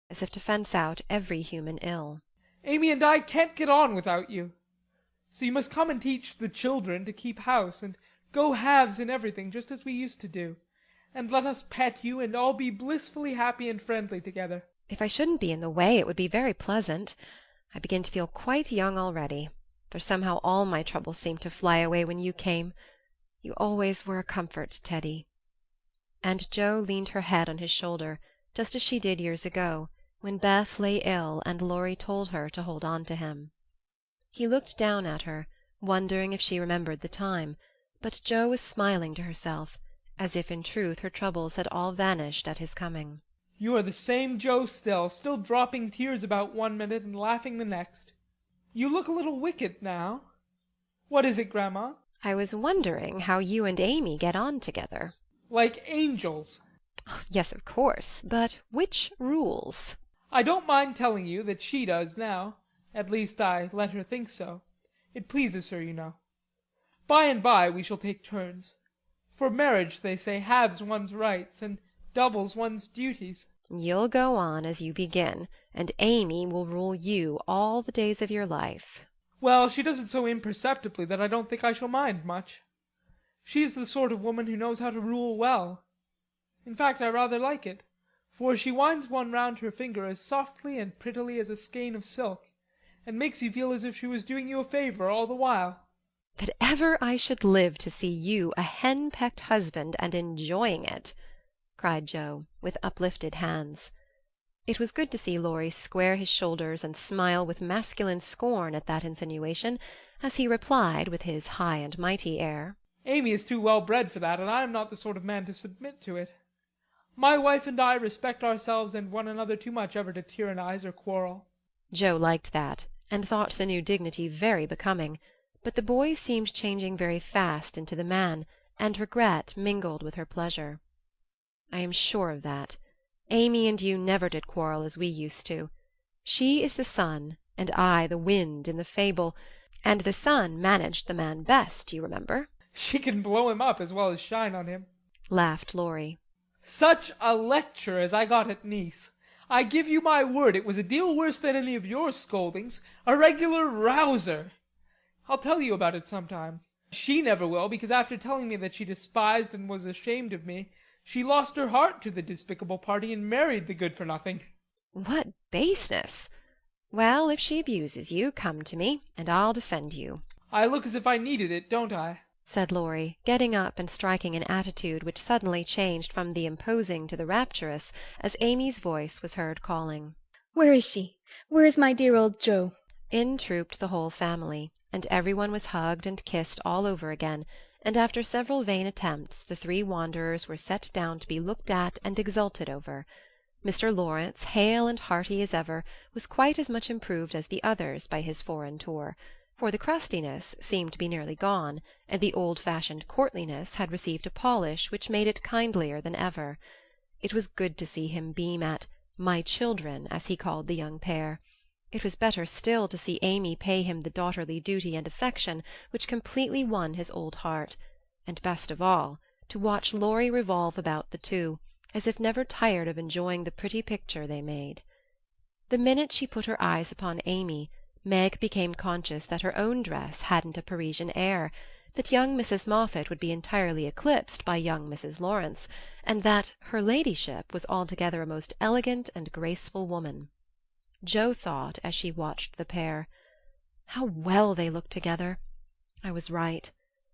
as if to fence out every human ill. Amy and I can't get on without you. So you must come and teach the children to keep house, and go halves in everything, just as we used to do. And let us pet you, and all be blissfully happy and friendly together. If I shouldn't be in the way, it would be very pleasant. I begin to feel quite young already, for somehow all my troubles seemed to fly away when you came. You always were a comfort, Teddy." And Joe leaned her head on his shoulder, just as she did years ago, when Beth lay ill and Laurie told her to hold on to him. He looked down at her, wondering if she remembered the time, but Joe was smiling to herself, as if in truth her troubles had all vanished at his coming. You are the same Joe still dropping tears about one minute and laughing the next. You look a little wicked now. What is it, Grandma? I was wondering how you and Amy get on together. Like angels. Yes, of course, but which rules? I don't mind telling you that she does now. At least I let her think so. It pleases her, you know. By and by we shall take turns. For marriage, they say, halves one's rights and doubles one's duties. You'll go on as you begin, and Amy will rule you all the days of your life. Well, she does it so imperceptibly that I don't think I shall mind much. She's the sort of woman who knows how to rule well. In fact, I rather like it, for she winds one round her finger as softly and prettily as a skein of silk, and makes you feel as if she was doing you a favour all the while. That ever I should live to see you a hen-pecked husband and enjoying it!" cried Joe, with uplifted hands. It was good to see Laurie square his shoulders and smile with masculine scorn at that insinuation, as he replied with his high and mighty air, Amy is too well bred for that, and I am not the sort of man to submit to it. My wife and I respect ourselves and one another too much ever to tyrannize or quarrel. Joe liked that, and thought the new dignity very becoming, but the boy seemed changing very fast into the man, and regret mingled with her pleasure. "I am sure of that. Amy and you never did quarrel as we used to. She is the sun, and I the wind in the fable, and the sun managed the man best, you remember." She can blow him up as well as shine on him, laughed Laurie. Such a lecture as I got at Nice. I give you my word it was a deal worse than any of your scoldings, a regular rouser. I'll tell you about it sometime. She never will, because after telling me that she despised and was ashamed of me, she lost her heart to the despicable party and married the good-for-nothing. What baseness! Well, if she abuses you, come to me, and I'll defend you. I look as if I needed it, don't I? said Laurie, getting up and striking an attitude which suddenly changed from the imposing to the rapturous, as Amy's voice was heard calling. "Where is she? Where is my dear old Joe?" In trooped the whole family, and every one was hugged and kissed all over again, and after several vain attempts the three wanderers were set down to be looked at and exulted over. Mr. Lawrence, hale and hearty as ever, was quite as much improved as the others by his foreign tour, for the crustiness seemed to be nearly gone, and the old-fashioned courtliness had received a polish which made it kindlier than ever. It was good to see him beam at "my children," as he called the young pair. It was better still to see Amy pay him the daughterly duty and affection which completely won his old heart, and best of all, to watch Laurie revolve about the two, as if never tired of enjoying the pretty picture they made. The minute she put her eyes upon Amy, Meg became conscious that her own dress hadn't a Parisian air, that young Mrs. Moffatt would be entirely eclipsed by young Mrs. Lawrence, and that her ladyship was altogether a most elegant and graceful woman. Joe thought, as she watched the pair, "How well they look together! I was right,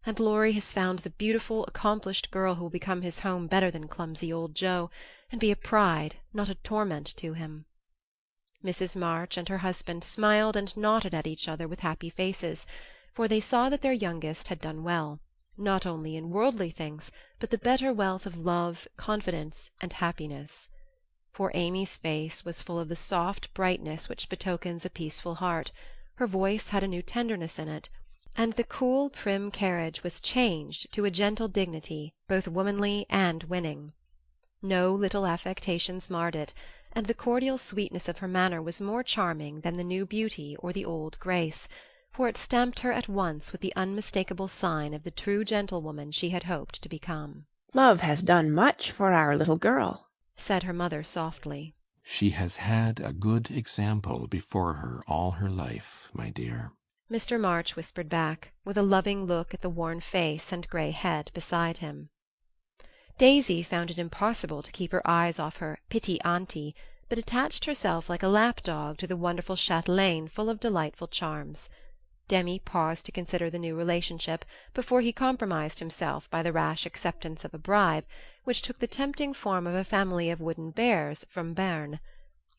and Laurie has found the beautiful, accomplished girl who will become his home better than clumsy old Joe, and be a pride, not a torment to him." Mrs. March and her husband smiled and nodded at each other with happy faces, for they saw that their youngest had done well, not only in worldly things, but the better wealth of love, confidence, and happiness. For Amy's face was full of the soft brightness which betokens a peaceful heart, her voice had a new tenderness in it, and the cool, prim carriage was changed to a gentle dignity, both womanly and winning. No little affectations marred it, and the cordial sweetness of her manner was more charming than the new beauty or the old grace, for it stamped her at once with the unmistakable sign of the true gentlewoman she had hoped to become. "Love has done much for our little girl," said her mother softly. She has had a good example before her all her life, my dear. Mr. March whispered back, with a loving look at the worn face and grey head beside him. Daisy found it impossible to keep her eyes off her petit auntie, but attached herself like a lap-dog to the wonderful chatelaine full of delightful charms. Demy paused to consider the new relationship before he compromised himself by the rash acceptance of a bribe, which took the tempting form of a family of wooden bears from Berne.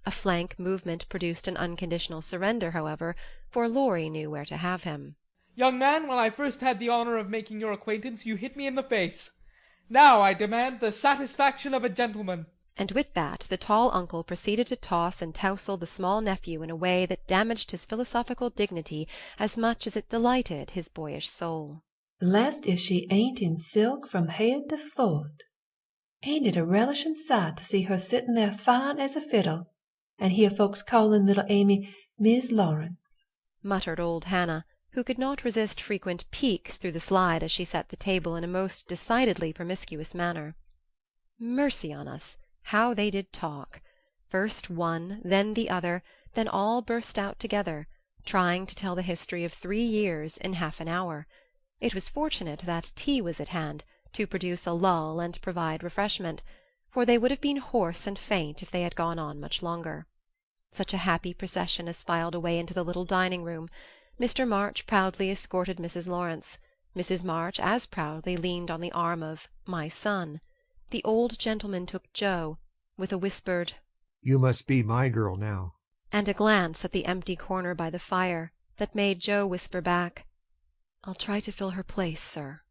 A flank movement produced an unconditional surrender, however, for Laurie knew where to have him. Young man, when I first had the honor of making your acquaintance, you hit me in the face. Now I demand the satisfaction of a gentleman. And with that the tall uncle proceeded to toss and tousle the small nephew in a way that damaged his philosophical dignity as much as it delighted his boyish soul. Blessed if she ain't in silk from head to foot. Ain't it a relishing sight to see her sitting there fine as a fiddle, and hear folks calling little Amy Miss Lawrence? Muttered old Hannah, who could not resist frequent peeks through the slide as she set the table in a most decidedly promiscuous manner. Mercy on us! How they did talk! First one, then the other, then all burst out together, trying to tell the history of 3 years in half an hour. It was fortunate that tea was at hand, to produce a lull and provide refreshment, for they would have been hoarse and faint if they had gone on much longer. Such a happy procession as filed away into the little dining-room. Mr. March proudly escorted Mrs. Lawrence. Mrs. March as proudly leaned on the arm of "my son." The old gentleman took Joe, with a whispered, "You must be my girl now," and a glance at the empty corner by the fire that made Joe whisper back, "I'll try to fill her place, sir."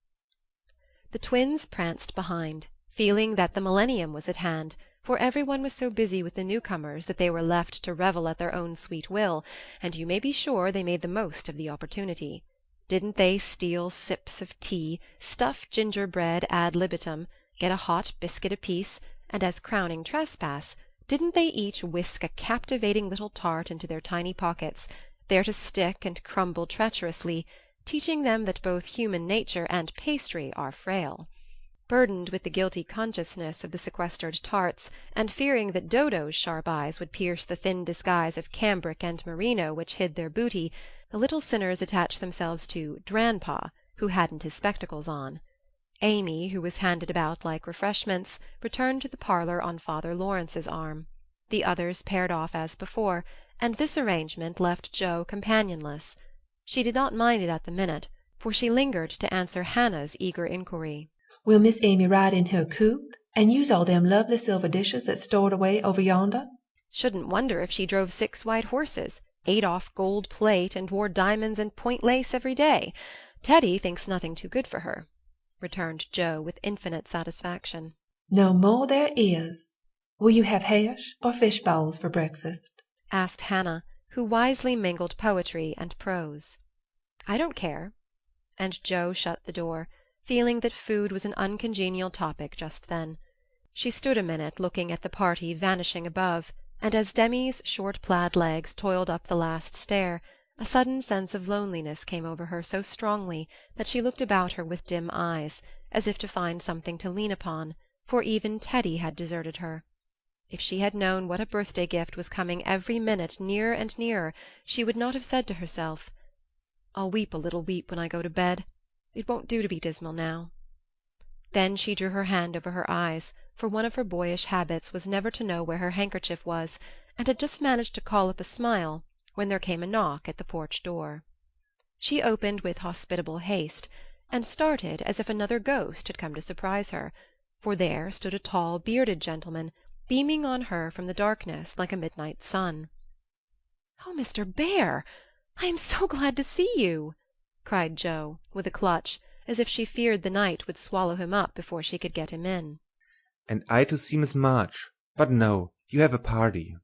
The twins pranced behind, feeling that the millennium was at hand, for every one was so busy with the newcomers that they were left to revel at their own sweet will, and you may be sure they made the most of the opportunity. Didn't they steal sips of tea, stuff gingerbread ad libitum, get a hot biscuit apiece, and as crowning trespass, didn't they each whisk a captivating little tart into their tiny pockets, there to stick and crumble treacherously, teaching them that both human nature and pastry are frail? Burdened with the guilty consciousness of the sequestered tarts, and fearing that Dodo's sharp eyes would pierce the thin disguise of cambric and merino which hid their booty, the little sinners attached themselves to "Dranpa," who hadn't his spectacles on. Amy, who was handed about like refreshments, returned to the parlour on Father Lawrence's arm. The others paired off as before, and this arrangement left Joe companionless. She did not mind it at the minute, for she lingered to answer Hannah's eager inquiry. Will Miss Amy ride in her coupe, and use all them lovely silver dishes that's stored away over yonder? Shouldn't wonder if she drove 6 white horses, ate off gold plate, and wore diamonds and point lace every day. Teddy thinks nothing too good for her," returned Joe with infinite satisfaction. No more there is. Will you have hash or fish balls for breakfast? asked Hannah, who wisely mingled poetry and prose. "I don't care." And Joe shut the door, feeling that food was an uncongenial topic just then. She stood a minute looking at the party vanishing above, and as Demy's short plaid legs toiled up the last stair, a sudden sense of loneliness came over her so strongly that she looked about her with dim eyes, as if to find something to lean upon, for even Teddy had deserted her. If she had known what a birthday gift was coming every minute nearer and nearer, she would not have said to herself, "I'll weep a little weep when I go to bed. It won't do to be dismal now." Then she drew her hand over her eyes, for one of her boyish habits was never to know where her handkerchief was, and had just managed to call up a smile when there came a knock at the porch door. She opened with hospitable haste, and started as if another ghost had come to surprise her, for there stood a tall bearded gentleman, beaming on her from the darkness like a midnight sun. "Oh, Mr. Bear, I am so glad to see you!" cried Joe, with a clutch, as if she feared the night would swallow him up before she could get him in. "And I to see Miss March. But no, you have a party."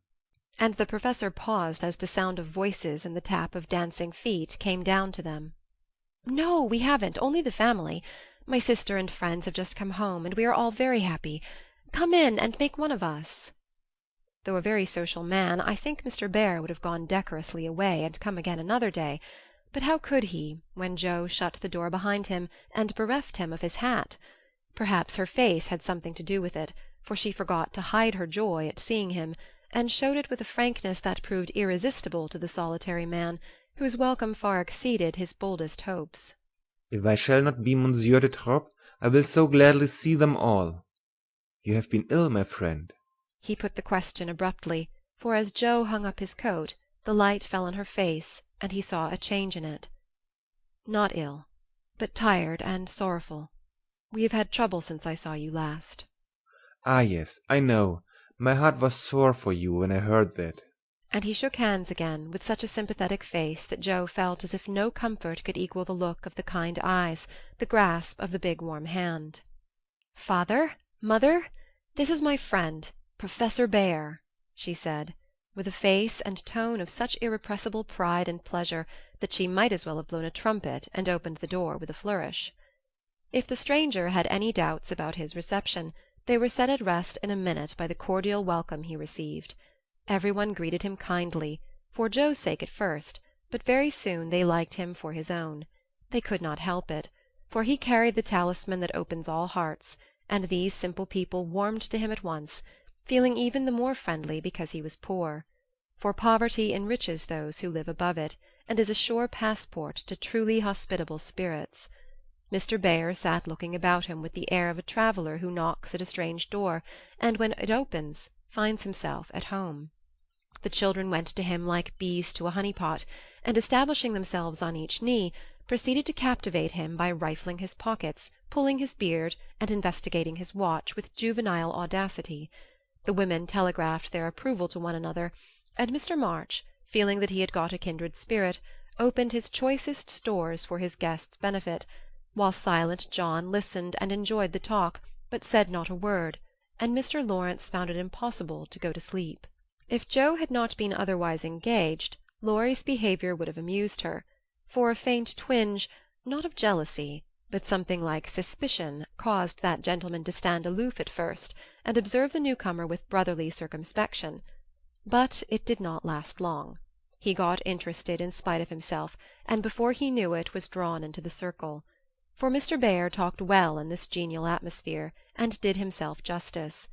And the professor paused as the sound of voices and the tap of dancing feet came down to them. "No, we haven't, only the family. My sister and friends have just come home, and we are all very happy. Come in and make one of us." Though a very social man, I think Mr. Bear would have gone decorously away and come again another day, but how could he, when Joe shut the door behind him and bereft him of his hat? Perhaps her face had something to do with it, for she forgot to hide her joy at seeing him, and showed it with a frankness that proved irresistible to the solitary man, whose welcome far exceeded his boldest hopes. If I shall not be Monsieur de Trop, I will so gladly see them all. You have been ill, my friend? He put the question abruptly, for as Joe hung up his coat, the light fell on her face, and he saw a change in it. Not ill, but tired and sorrowful. We have had trouble since I saw you last. Ah, yes, I know. My heart was sore for you when I heard that. And he shook hands again, with such a sympathetic face that Joe felt as if no comfort could equal the look of the kind eyes, the grasp of the big warm hand. "Father, mother, this is my friend, Professor Bhaer," she said, with a face and tone of such irrepressible pride and pleasure that she might as well have blown a trumpet and opened the door with a flourish. If the stranger had any doubts about his reception, they were set at rest in a minute by the cordial welcome he received. Every one greeted him kindly, for Joe's sake at first, but very soon they liked him for his own. They could not help it, for he carried the talisman that opens all hearts, and these simple people warmed to him at once, feeling even the more friendly because he was poor. For poverty enriches those who live above it, and is a sure passport to truly hospitable spirits. Mr. Bhaer sat looking about him with the air of a traveller who knocks at a strange door, and when it opens finds himself at home. The children went to him like bees to a honey-pot, and establishing themselves on each knee, proceeded to captivate him by rifling his pockets, pulling his beard, and investigating his watch with juvenile audacity. The women telegraphed their approval to one another, and Mr. March, feeling that he had got a kindred spirit, opened his choicest stores for his guest's benefit, while silent John listened and enjoyed the talk, but said not a word, and Mr. Lawrence found it impossible to go to sleep. If Joe had not been otherwise engaged, Laurie's behaviour would have amused her, for a faint twinge, not of jealousy, but something like suspicion, caused that gentleman to stand aloof at first, and observe the newcomer with brotherly circumspection. But it did not last long. He got interested in spite of himself, and before he knew it was drawn into the circle. For Mr. Bhaer talked well in this genial atmosphere, and did himself justice.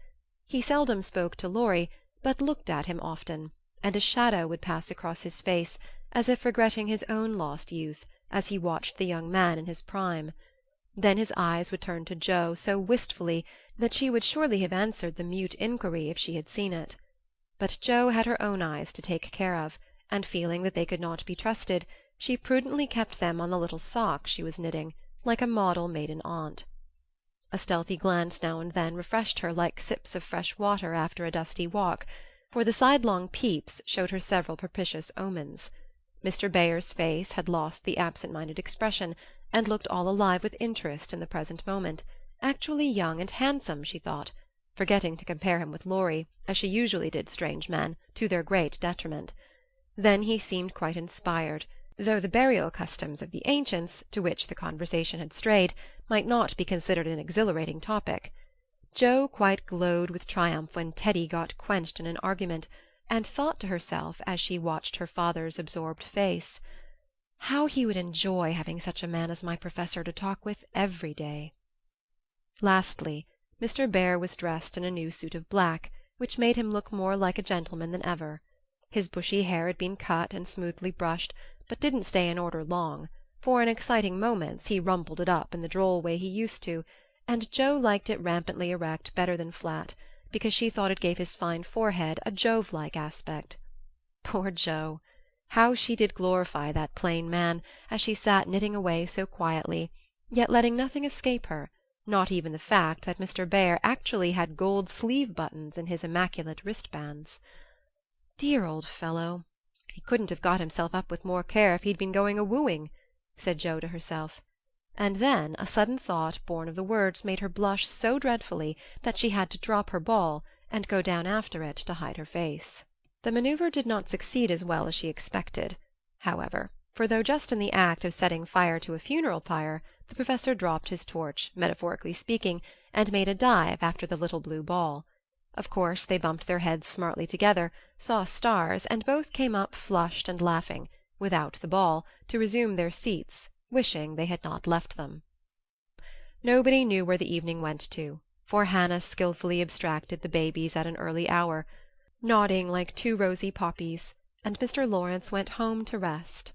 He seldom spoke to Laurie, but looked at him often, and a shadow would pass across his face, as if regretting his own lost youth, as he watched the young man in his prime. Then his eyes would turn to Joe so wistfully that she would surely have answered the mute inquiry if she had seen it. But Joe had her own eyes to take care of, and feeling that they could not be trusted, she prudently kept them on the little socks she was knitting, like a model maiden aunt. A stealthy glance now and then refreshed her like sips of fresh water after a dusty walk, for the sidelong peeps showed her several propitious omens. Mr. Bhaer's face had lost the absent-minded expression, and looked all alive with interest in the present moment, actually young and handsome, she thought, forgetting to compare him with Laurie, as she usually did strange men, to their great detriment. Then he seemed quite inspired, though the burial customs of the ancients, to which the conversation had strayed, might not be considered an exhilarating topic. Joe quite glowed with triumph when Teddy got quenched in an argument, and thought to herself, as she watched her father's absorbed face, "How he would enjoy having such a man as my professor to talk with every day." Lastly, Mr. Bhaer was dressed in a new suit of black, which made him look more like a gentleman than ever. His bushy hair had been cut and smoothly brushed, but didn't stay in order long, for in exciting moments he rumpled it up in the droll way he used to, and Joe liked it rampantly erect better than flat, because she thought it gave his fine forehead a Jove-like aspect. Poor Joe! How she did glorify that plain man, as she sat knitting away so quietly, yet letting nothing escape her, not even the fact that Mr. Bhaer actually had gold sleeve-buttons in his immaculate wristbands. "Dear old fellow! He couldn't have got himself up with more care if he'd been going a-wooing," said Joe to herself. And then a sudden thought born of the words made her blush so dreadfully that she had to drop her ball and go down after it to hide her face. The manoeuvre did not succeed as well as she expected, however, for though just in the act of setting fire to a funeral pyre, the professor dropped his torch, metaphorically speaking, and made a dive after the little blue ball. Of course they bumped their heads smartly together, saw stars, and both came up flushed and laughing, without the ball, to resume their seats, wishing they had not left them. Nobody knew where the evening went to, for Hannah skilfully abstracted the babies at an early hour. nodding like two rosy poppies, and Mr. Lawrence went home to rest.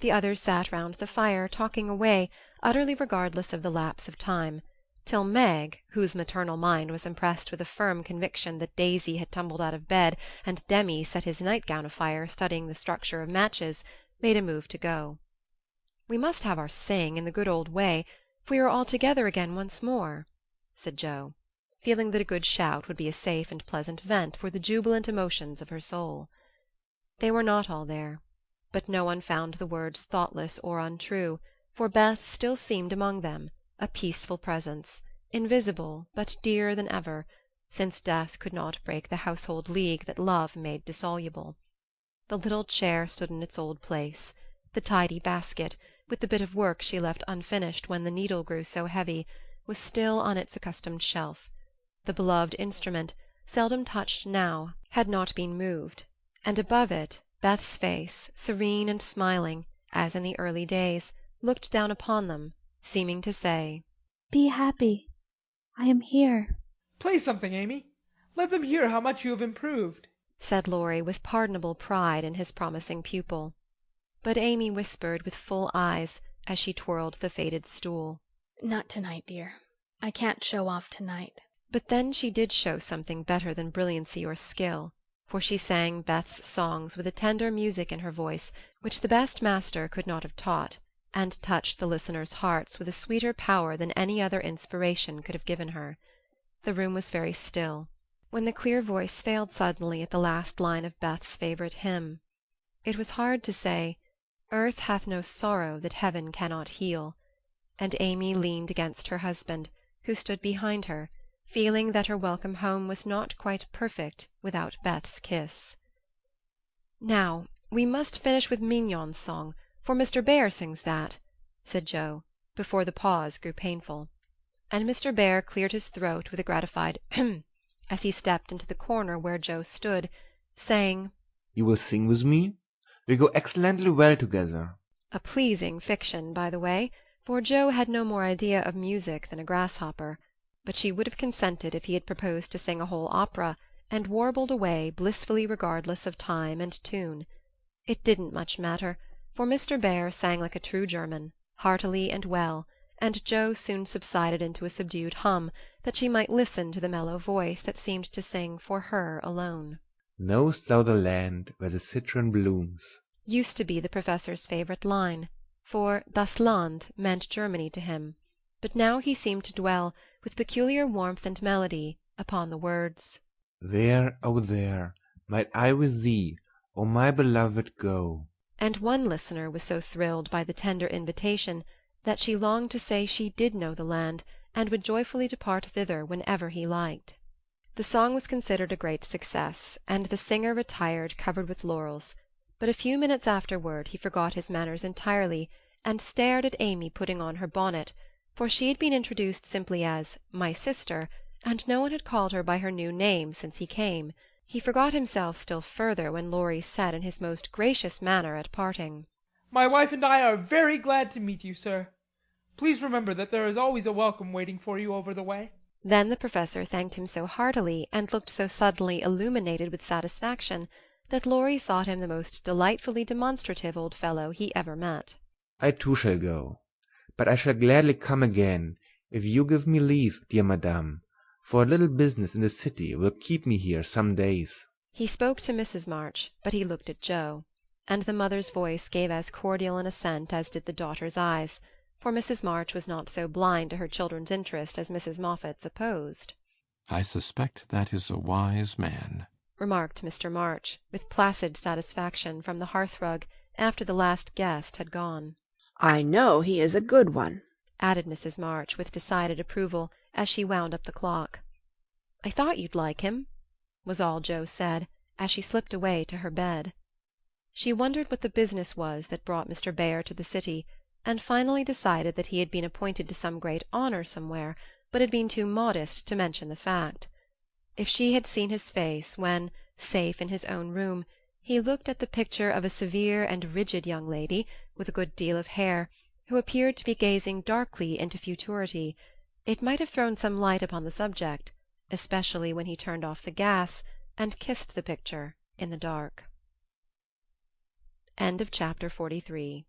The others sat round the fire, talking away, utterly regardless of the lapse of time, till Meg, whose maternal mind was impressed with a firm conviction that Daisy had tumbled out of bed and Demi set his nightgown afire studying the structure of matches, made a move to go. "We must have our sing in the good old way, if we are all together again once more," said Joe, feeling that a good shout would be a safe and pleasant vent for the jubilant emotions of her soul. They were not all there, but no one found the words thoughtless or untrue, for Beth still seemed among them, a peaceful presence, invisible but dearer than ever, since death could not break the household league that love made dissoluble. The little chair stood in its old place. The tidy basket, with the bit of work she left unfinished when the needle grew so heavy, was still on its accustomed shelf. The beloved instrument, seldom touched now, had not been moved, and above it Beth's face, serene and smiling, as in the early days, looked down upon them, seeming to say, Be happy. I am here. Play something, Amy. Let them hear how much you have improved, said Laurie with pardonable pride in his promising pupil. But Amy whispered with full eyes, as she twirled the faded stool, Not tonight, dear. I can't show off tonight. But then she did show something better than brilliancy or skill, for she sang Beth's songs with a tender music in her voice which the best master could not have taught, and touched the listeners' hearts with a sweeter power than any other inspiration could have given her. The room was very still, when the clear voice failed suddenly at the last line of Beth's favourite hymn. It was hard to say, "Earth hath no sorrow that heaven cannot heal," and Amy leaned against her husband, who stood behind her, feeling that her welcome home was not quite perfect without Beth's kiss. "Now, we must finish with Mignon's song, for Mr. Bear sings that," said Joe, before the pause grew painful. And Mr. Bear cleared his throat with a gratified "hem" as he stepped into the corner where Joe stood, saying, You will sing with me? We go excellently well together. a pleasing fiction, by the way, for Joe had no more idea of music than a grasshopper, but she would have consented if he had proposed to sing a whole opera, and warbled away blissfully regardless of time and tune. It didn't much matter, for Mr. Bear sang like a true German, heartily and well, and Joe soon subsided into a subdued hum, that she might listen to the mellow voice that seemed to sing for her alone. Knowest thou the land where the citron blooms? Used to be the professor's favourite line, for das Land meant Germany to him, but now he seemed to dwell, with peculiar warmth and melody, upon the words, There, oh there, might I with thee, O my beloved, go. and one listener was so thrilled by the tender invitation that she longed to say she did know the land, and would joyfully depart thither whenever he liked. The song was considered a great success, and the singer retired covered with laurels, but a few minutes afterward he forgot his manners entirely, and stared at Amy putting on her bonnet, for she had been introduced simply as "my sister," and no one had called her by her new name since he came. He forgot himself still further when Laurie said in his most gracious manner at parting, My wife and I are very glad to meet you, sir. Please remember that there is always a welcome waiting for you over the way. Then the professor thanked him so heartily, and looked so suddenly illuminated with satisfaction, that Laurie thought him the most delightfully demonstrative old fellow he ever met. I too shall go, but I shall gladly come again, if you give me leave, dear madame, for a little business in the city will keep me here some days. He spoke to Mrs. March, but he looked at Joe, and the mother's voice gave as cordial an assent as did the daughter's eyes, for Mrs. March was not so blind to her children's interest as Mrs. Moffat supposed. I suspect that is a wise man, remarked Mr. March, with placid satisfaction, from the hearth-rug, after the last guest had gone. I know he is a good one, added Mrs. March, with decided approval, as she wound up the clock. I thought you'd like him, was all Joe said, as she slipped away to her bed. She wondered what the business was that brought Mr. Bear to the city, and finally decided that he had been appointed to some great honour somewhere, but had been too modest to mention the fact. If she had seen his face when, safe in his own room, he looked at the picture of a severe and rigid young lady, with a good deal of hair, who appeared to be gazing darkly into futurity, it might have thrown some light upon the subject, especially when he turned off the gas, and kissed the picture in the dark. End of chapter 43.